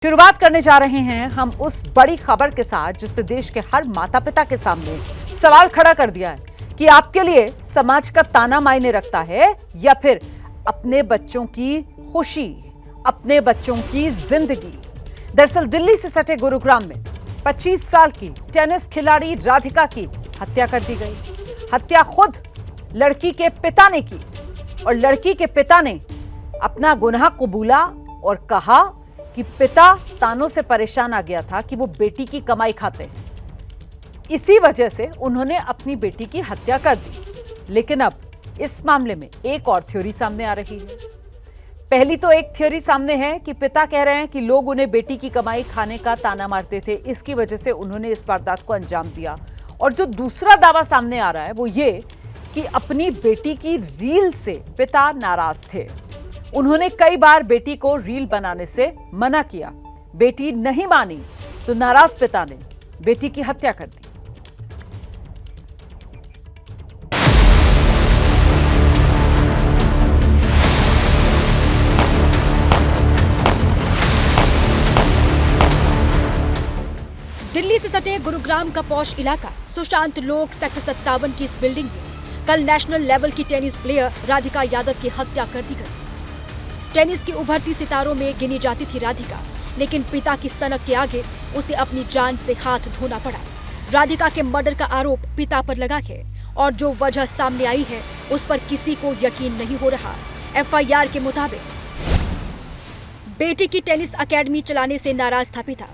शुरुआत करने जा रहे हैं हम उस बड़ी खबर के साथ जिसने देश के हर माता पिता के सामने सवाल खड़ा कर दिया है कि आपके लिए समाज का ताना मायने रखता है या फिर अपने बच्चों की खुशी, अपने बच्चों की जिंदगी। दरअसल दिल्ली से सटे गुरुग्राम में 25 साल की टेनिस खिलाड़ी राधिका की हत्या कर दी गई। हत्या खुद लड़की के पिता ने की और लड़की के पिता ने अपना गुनाह कबूला और कहा कि पिता तानों से परेशान आ गया था कि वो बेटी की कमाई खाते हैं, इसी वजह से उन्होंने अपनी बेटी की हत्या कर दी। लेकिन अब इस मामले में एक और थ्योरी सामने आ रही है। पहली तो एक थ्योरी सामने है कि पिता कह रहे हैं कि लोग उन्हें बेटी की कमाई खाने का ताना मारते थे, इसकी वजह से उन्होंने इस वारदात को अंजाम दिया। और जो दूसरा दावा सामने आ रहा है वो ये कि अपनी बेटी की रील से पिता नाराज थे। उन्होंने कई बार बेटी को रील बनाने से मना किया, बेटी नहीं मानी तो नाराज पिता ने बेटी की हत्या कर दी। दिल्ली से सटे गुरुग्राम का पॉश इलाका सुशांत लोक सेक्टर 57 की इस बिल्डिंग में कल नेशनल लेवल की टेनिस प्लेयर राधिका यादव की हत्या कर दी गई। टेनिस की उभरती सितारों में गिनी जाती थी राधिका, लेकिन पिता की सनक के आगे उसे अपनी जान से हाथ धोना पड़ा। राधिका के मर्डर का आरोप पिता पर लगा है और जो वजह सामने आई है उस पर किसी को यकीन नहीं हो रहा। एफआईआर के मुताबिक बेटी की टेनिस एकेडमी चलाने से नाराज था पिता,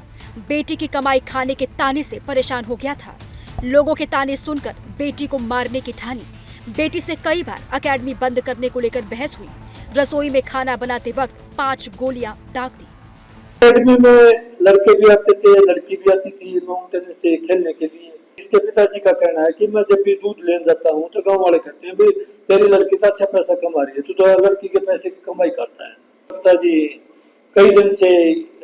बेटी की कमाई खाने के ताने से परेशान हो गया था। लोगों के ताने सुनकर बेटी को मारने की ठानी। बेटी से कई बार एकेडमी बंद करने को लेकर बहस हुई। रसोई में खाना बनाते वक्त 5 गोलियां दाग दी। एकेडमी में लड़के भी आते थे, लड़की भी आती थी लॉन टेनिस से खेलने के लिए। इसके पिताजी का कहना है कि मैं जब भी दूध लेने जाता हूँ तो गांव वाले कहते हैं भाई तेरी लड़की तो अच्छा पैसा कमा रही है, तू तो लड़की के पैसे की कमाई करता है। पिताजी कई दिन से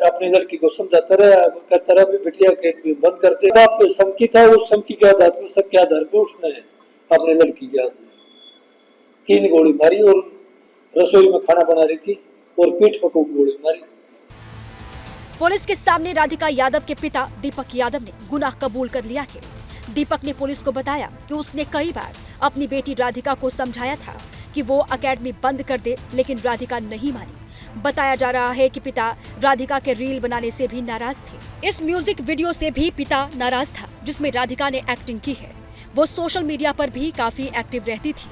अपनी लड़की को समझाता रहा, कहता रहा बिटिया अकेडमी बंद कर दे। बाप शंकी था, उस शंकी के आधार पर, शक के आधार पर उसने अपनी लड़की के हाथ से 3 गोली मारी और रसोई में खाना बना रही थी और पीठ पर गोली मारी। पुलिस के सामने राधिका यादव के पिता दीपक यादव ने गुनाह कबूल कर लिया है। दीपक ने पुलिस को बताया कि उसने कई बार अपनी बेटी राधिका को समझाया था कि वो एकेडमी बंद कर दे, लेकिन राधिका नहीं मानी। बताया जा रहा है कि पिता राधिका के रील बनाने से भी नाराज थे। इस म्यूजिक वीडियो से भी पिता नाराज था जिसमें राधिका ने एक्टिंग की है। वो सोशल मीडिया पर भी काफी एक्टिव रहती थी।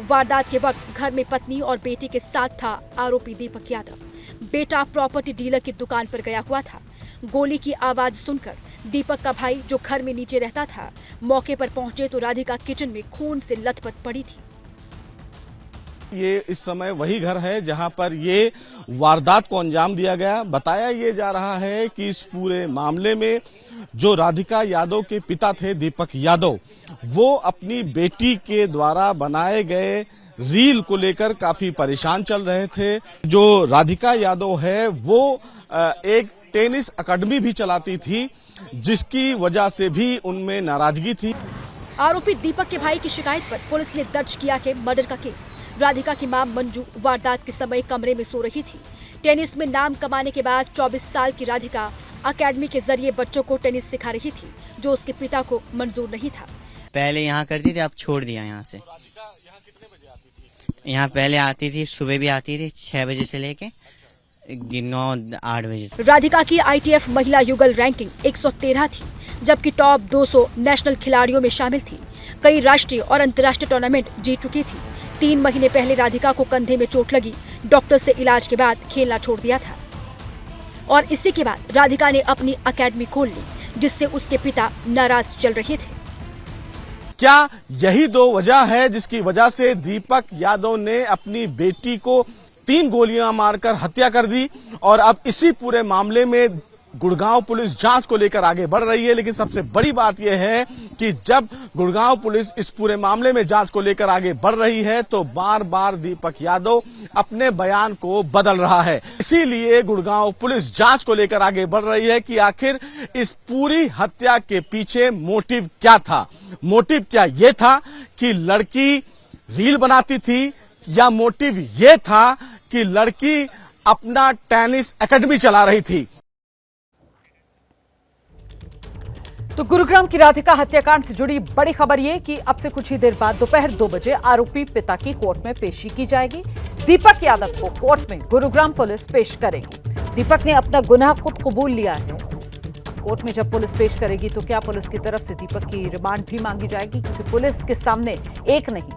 वारदात के वक्त घर में पत्नी और बेटी के साथ था आरोपी दीपक यादव। बेटा प्रॉपर्टी डीलर की दुकान पर गया हुआ था। गोली की आवाज सुनकर दीपक का भाई जो घर में नीचे रहता था मौके पर पहुंचे तो राधिका किचन में खून से लथपथ पड़ी थी। ये इस समय वही घर है जहां पर ये वारदात को अंजाम दिया गया। बताया ये जा रहा है कि इस पूरे मामले में जो राधिका यादव के पिता थे दीपक यादव, वो अपनी बेटी के द्वारा बनाए गए रील को लेकर काफी परेशान चल रहे थे। जो राधिका यादव है वो एक टेनिस एकेडमी भी चलाती थी, जिसकी वजह से भी उनमें नाराजगी थी। आरोपी दीपक के भाई की शिकायत पर पुलिस ने दर्ज किया है मर्डर का केस। राधिका की मां मंजू वारदात के समय कमरे में सो रही थी। टेनिस में नाम कमाने के बाद 24 साल की राधिका एकेडमी के जरिए बच्चों को टेनिस सिखा रही थी, जो उसके पिता को मंजूर नहीं था। पहले यहाँ करती थी, अब छोड़ दिया यहाँ से। यहाँ पहले आती थी, सुबह भी आती थी 6 बजे से लेके 9-8 बजे। राधिका की ITF महिला युगल रैंकिंग 113 थी, जबकि टॉप 200 नेशनल खिलाड़ियों में शामिल थी। कई राष्ट्रीय और अंतर्राष्ट्रीय टूर्नामेंट जीत चुकी थी। 3 महीने पहले राधिका को कंधे में चोट लगी। डॉक्टर से इलाज के बाद खेलना छोड़ दिया था और इसी के बाद राधिका ने अपनी एकेडमी खोल ली, जिससे उसके पिता नाराज चल रहे थे। क्या यही 2 वजह है जिसकी वजह से दीपक यादव ने अपनी बेटी को 3 गोलियां मारकर हत्या कर दी? और अब इसी पूरे मामले में गुड़गांव पुलिस जांच को लेकर आगे बढ़ रही है। लेकिन सबसे बड़ी बात यह है कि जब गुड़गांव पुलिस इस पूरे मामले में जांच को लेकर आगे बढ़ रही है तो बार बार दीपक यादव अपने बयान को बदल रहा है। इसीलिए गुड़गांव पुलिस जांच को लेकर आगे बढ़ रही है कि आखिर इस पूरी हत्या के पीछे मोटिव क्या था। मोटिव क्या ये था कि लड़की रील बनाती थी, या मोटिव ये था कि लड़की अपना टेनिस एकेडमी चला रही थी। तो गुरुग्राम की राधिका हत्याकांड से जुड़ी बड़ी खबर ये कि अब से कुछ ही देर बाद दोपहर 2 बजे आरोपी पिता की कोर्ट में पेशी की जाएगी। दीपक यादव को कोर्ट में गुरुग्राम पुलिस पेश करेगी। दीपक ने अपना गुनाह खुद कबूल लिया है। कोर्ट में जब पुलिस पेश करेगी तो क्या पुलिस की तरफ से दीपक की रिमांड भी मांगी जाएगी? क्योंकि पुलिस के सामने एक नहीं,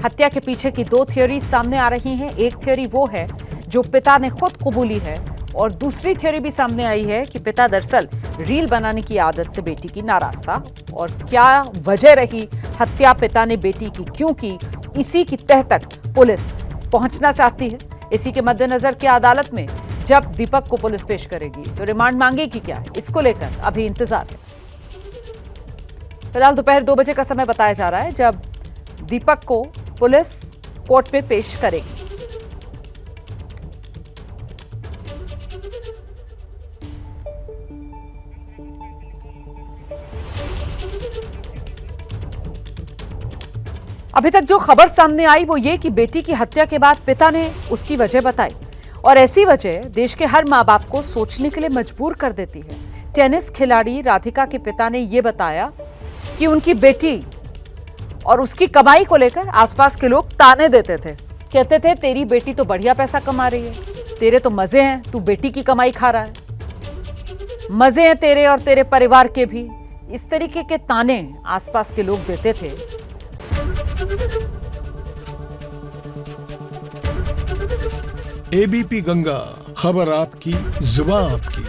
हत्या के पीछे की 2 थ्योरी सामने आ रही हैं। एक थ्योरी वो है जो पिता ने खुद कबूली है और दूसरी थ्योरी भी सामने आई है कि पिता दरअसल रील बनाने की आदत से बेटी की नाराज था और क्या वजह रही हत्या पिता ने बेटी की क्यों की, इसी की तह तक पुलिस पहुंचना चाहती है। इसी के मद्देनजर की अदालत में जब दीपक को पुलिस पेश करेगी तो रिमांड मांगेगी क्या, इसको लेकर अभी इंतजार है। फिलहाल दोपहर 2 बजे का समय बताया जा रहा है जब दीपक को पुलिस कोर्ट में पेश करेगी। अभी तक जो खबर सामने आई वो ये कि बेटी की हत्या के बाद पिता ने उसकी वजह बताई और ऐसी वजह देश के हर मां बाप को सोचने के लिए मजबूर कर देती है। टेनिस खिलाड़ी राधिका के पिता ने यह बताया कि उनकी बेटी और उसकी कमाई को लेकर आसपास के लोग ताने देते थे। कहते थे तेरी बेटी तो बढ़िया पैसा कमा रही है, तेरे तो मजे हैं, तू बेटी की कमाई खा रहा है, मजे हैं तेरे और तेरे परिवार के भी। इस तरीके के ताने आसपास के लोग देते थे। एबीपी गंगा, खबर आपकी, जुबान आपकी।